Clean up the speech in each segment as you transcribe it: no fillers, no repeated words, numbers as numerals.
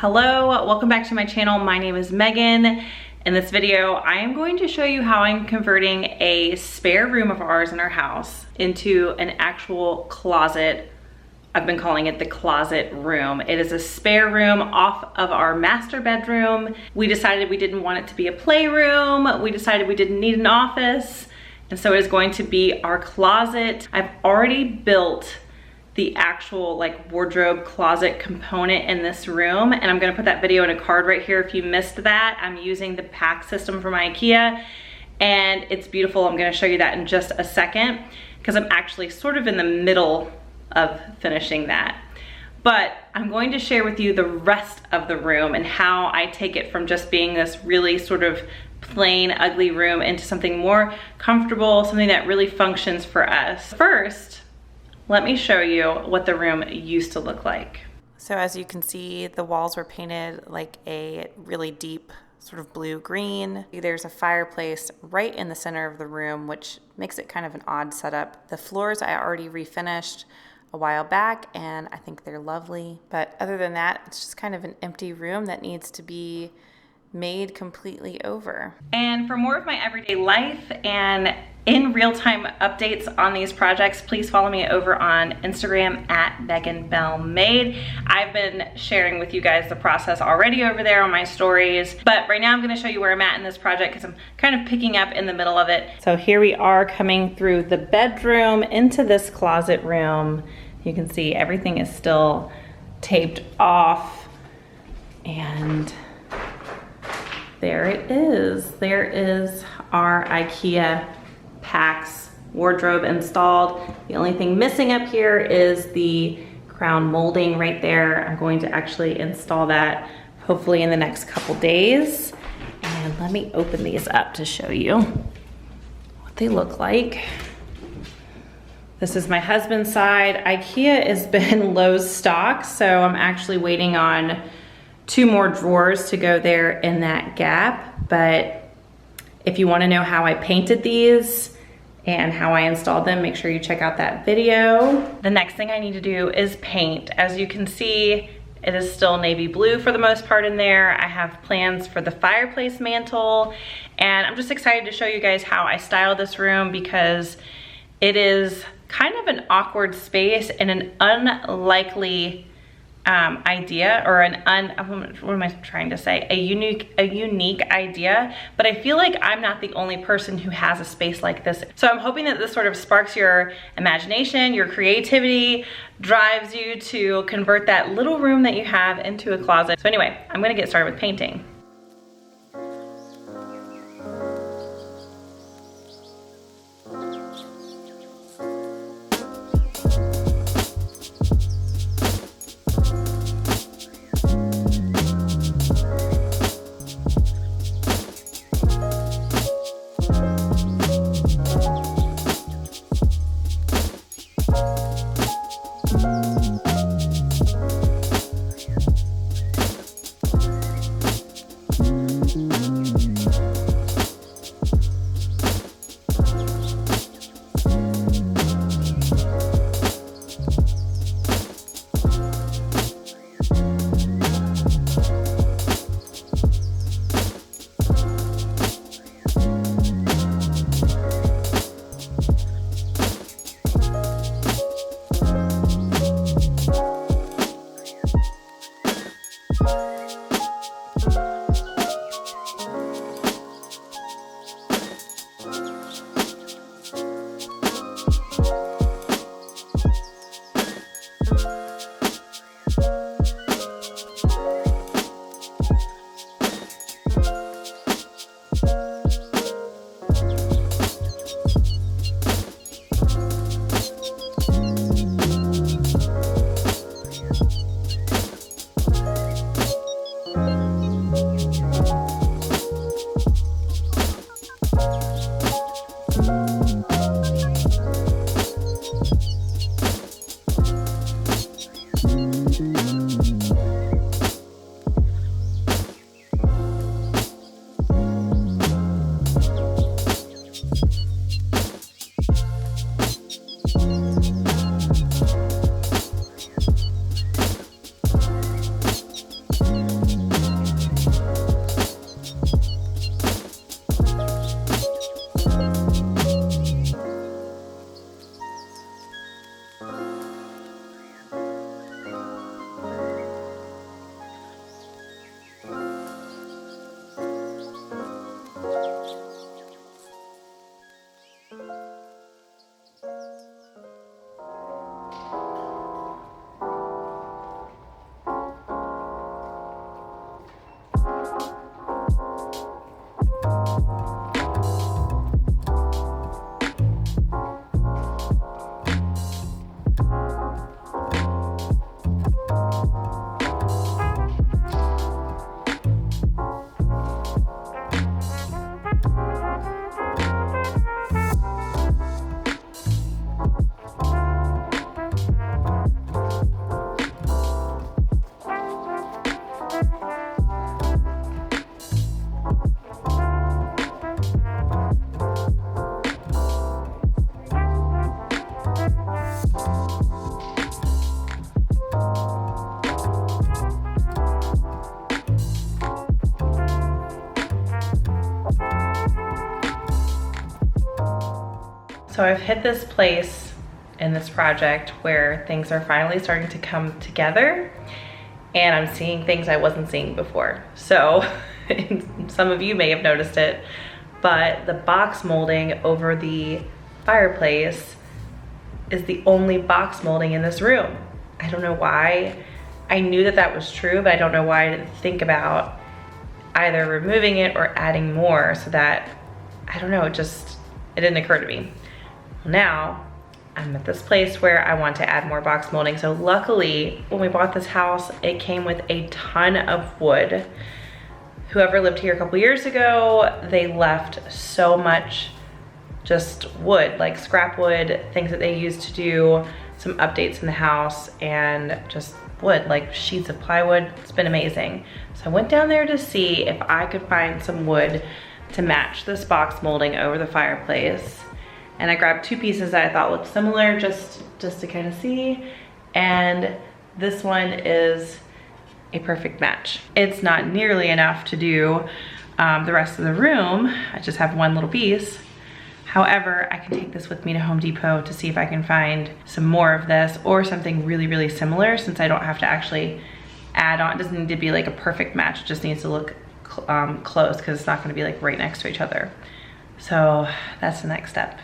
Hello, welcome back to my channel. My name is Megan. In this video, I am going to show you how I'm converting a spare room of ours in our house into an actual closet. I've been calling it the closet room. It is a spare room off of our master bedroom. We decided we didn't want it to be a playroom. We decided we didn't need an office. And so it is going to be our closet. I've already built the actual like wardrobe closet component in this room, and I'm gonna put that video in a card right here if you missed that. I'm using the Pax system from Ikea and it's beautiful. I'm gonna show you that in just a second because I'm actually sort of in the middle of finishing that. But I'm going to share with you the rest of the room and how I take it from just being this really sort of plain, ugly room into something more comfortable, something that really functions for us. First, let me show you what the room used to look like. So as you can see, the walls were painted like a really deep sort of blue-green. There's a fireplace right in the center of the room, which makes it kind of an odd setup. The floors I already refinished a while back and I think they're lovely. But other than that, it's just kind of an empty room that needs to be made completely over. And for more of my everyday life and in real-time updates on these projects, please follow me over on Instagram at MeganBellMade. I've been sharing with you guys the process already over there on my stories, but right now I'm gonna show you where I'm at in this project because I'm kind of picking up in the middle of it. So here we are coming through the bedroom into this closet room. You can see everything is still taped off, and there it is. There is our Ikea Pax wardrobe installed. The only thing missing up here is the crown molding right there. I'm going to actually install that hopefully in the next couple days. And let me open these up to show you what they look like. This is my husband's side. Ikea has been low stock, so I'm actually waiting on 2 more drawers to go there in that gap. But if you want to know how I painted these and how I installed them, make sure you check out that video. The next thing I need to do is paint. As you can see, it is still navy blue for the most part in there. I have plans for the fireplace mantle, and I'm just excited to show you guys how I style this room because it is kind of an awkward space and an unlikely idea, or what am I trying to say? A unique idea, but I feel like I'm not the only person who has a space like this. So I'm hoping that this sort of sparks your imagination, your creativity, drives you to convert that little room that you have into a closet. So anyway, I'm gonna get started with painting. So I've hit this place in this project where things are finally starting to come together, and I'm seeing things I wasn't seeing before. So some of you may have noticed it, but the box molding over the fireplace is the only box molding in this room. I don't know why. I knew that that was true, but I don't know why I didn't think about either removing it or adding more, so that, I don't know, it didn't occur to me. Now, I'm at this place where I want to add more box molding. So luckily, when we bought this house, it came with a ton of wood. Whoever lived here a couple years ago, they left so much just wood, like scrap wood, things that they used to do some updates in the house, and just wood, like sheets of plywood. It's been amazing. So I went down there to see if I could find some wood to match this box molding over the fireplace. And I grabbed two pieces that I thought looked similar, just to kind of see. And this one is a perfect match. It's not nearly enough to do the rest of the room. I just have one little piece. However, I can take this with me to Home Depot to see if I can find some more of this or something really, really similar, since I don't have to actually add on. It doesn't need to be like a perfect match. It just needs to look close, because it's not gonna be like right next to each other. So that's the next step.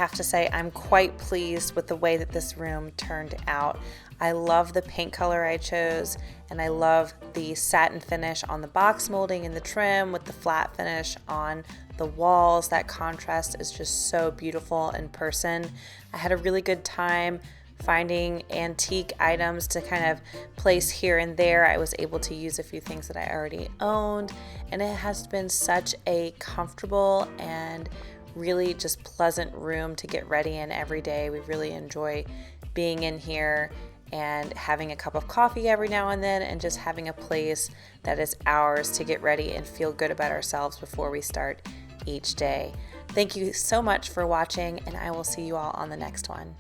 have to say I'm quite pleased with the way that this room turned out. I love the paint color I chose, and I love the satin finish on the box molding and the trim with the flat finish on the walls. That contrast is just so beautiful in person. I had a really good time finding antique items to kind of place here and there. I was able to use a few things that I already owned, and it has been such a comfortable and really just pleasant room to get ready in every day. We really enjoy being in here and having a cup of coffee every now and then, and just having a place that is ours to get ready and feel good about ourselves before we start each day. Thank you so much for watching, and I will see you all on the next one.